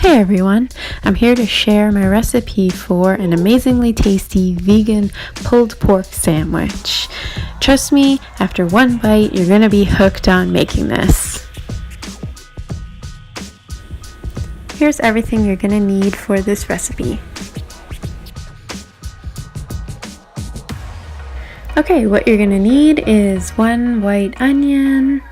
Hey everyone, I'm here to share my recipe for an amazingly tasty vegan pulled pork sandwich. Trust me, after one bite, you're going to be hooked on making this. Here's everything you're going to need for this recipe. Okay, what you're going to need is one white onion.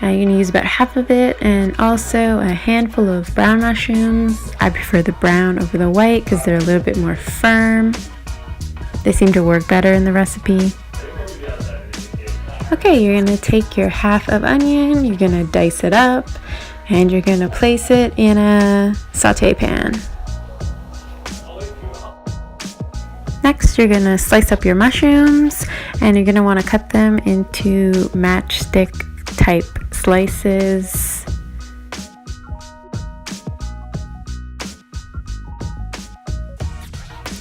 You're going to use about half of it, and also a handful of brown mushrooms. I prefer the brown over the white because they're a little bit more firm. They seem to work better in the recipe. Okay, you're going to take your half of onion, you're going to dice it up, and you're going to place it in a saute pan. Next, you're going to slice up your mushrooms, and you're going to want to cut them into matchstick type slices.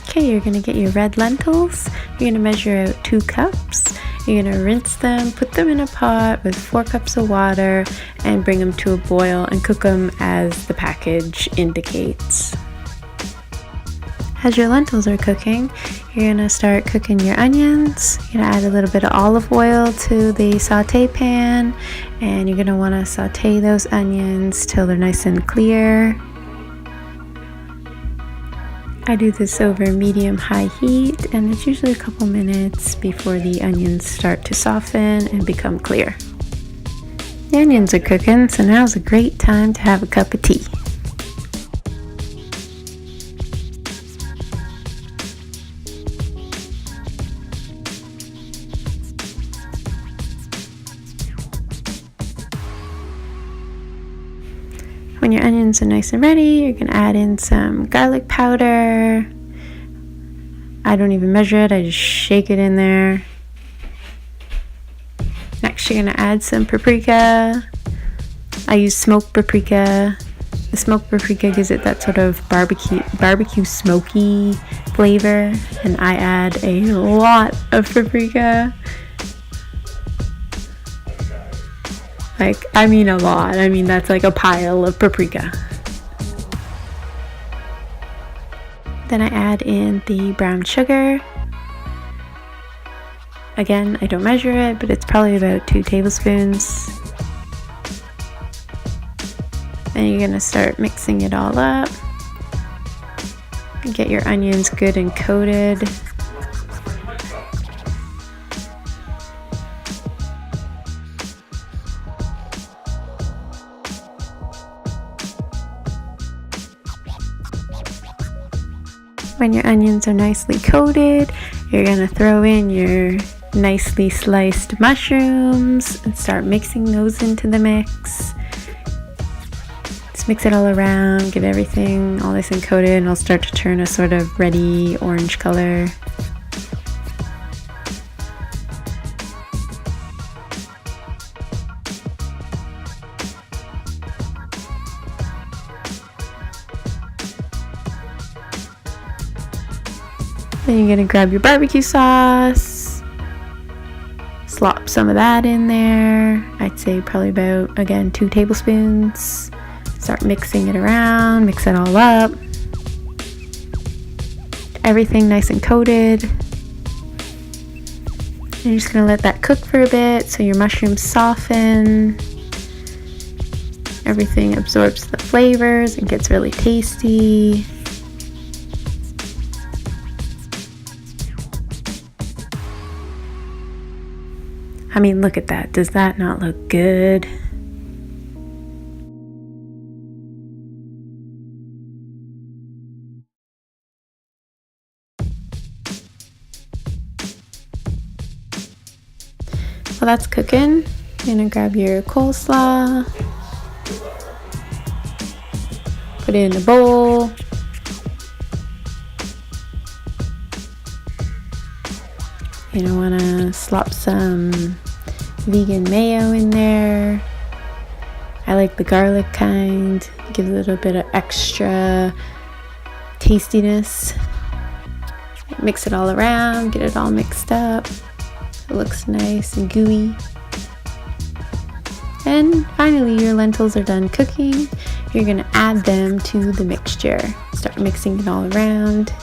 Okay, you're going to get your red lentils. You're going to measure out 2 cups. You're going to rinse them, put them in a pot with 4 cups of water, and bring them to a boil and cook them as the package indicates. As your lentils are cooking, you're going to start cooking your onions. You're going to add a little bit of olive oil to the saute pan, and you're going to want to saute those onions till they're nice and clear. I do this over medium-high heat, and it's usually a couple minutes before the onions start to soften and become clear. The onions are cooking, so now's a great time to have a cup of tea. When your onions are nice and ready, you're going to add in some garlic powder. I don't even measure it, I just shake it in there. Next, you're going to add some paprika. I use smoked paprika. The smoked paprika gives it that sort of barbecue smoky flavor, and I add a lot of paprika. I mean a lot. I mean that's like a pile of paprika. Then I add in the brown sugar. Again, I don't measure it, but it's probably about 2 tablespoons. Then you're going to start mixing it all up. Get your onions good and coated. When your onions are nicely coated, you're going to throw in your nicely sliced mushrooms and start mixing those into the mix. Just mix it all around, get everything all nice and coated, and it'll start to turn a sort of reddy orange color. Then you're going to grab your barbecue sauce, slop some of that in there. I'd say probably about, again, 2 tablespoons. Start mixing it around, mix it all up. Everything nice and coated. And you're just going to let that cook for a bit so your mushrooms soften. Everything absorbs the flavors and gets really tasty. I mean, look at that. Does that not look good? While that's cooking, you're going to grab your coleslaw, put it in a bowl. You don't want to slop some vegan mayo in there. I like the garlic kind. Gives a little bit of extra tastiness. Mix it all around, get it all mixed up. It looks nice and gooey. And finally, your lentils are done cooking. You're gonna add them to the mixture. Start mixing it all around.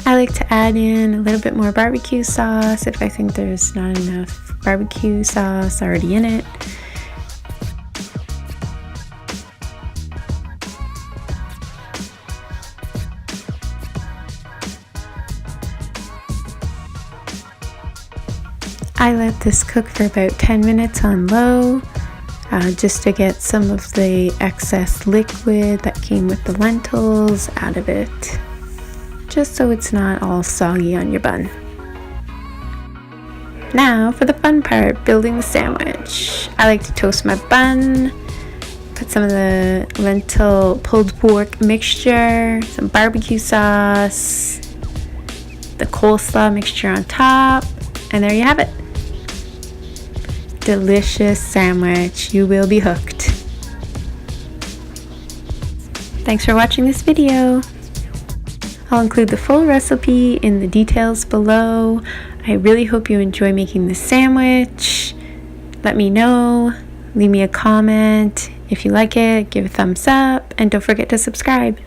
I like to add in a little bit more barbecue sauce if I think there's not enough barbecue sauce already in it. I let this cook for about 10 minutes on low, just to get some of the excess liquid that came with the lentils out of it, just so it's not all soggy on your bun. Now for the fun part, building the sandwich. I like to toast my bun, put some of the lentil pulled pork mixture, some barbecue sauce, the coleslaw mixture on top, and there you have it. Delicious sandwich. You will be hooked. Thanks for watching this video. I'll include the full recipe in the details below. I really hope you enjoy making this sandwich. Let me know. Leave me a comment. If you like it, give a thumbs up, and don't forget to subscribe.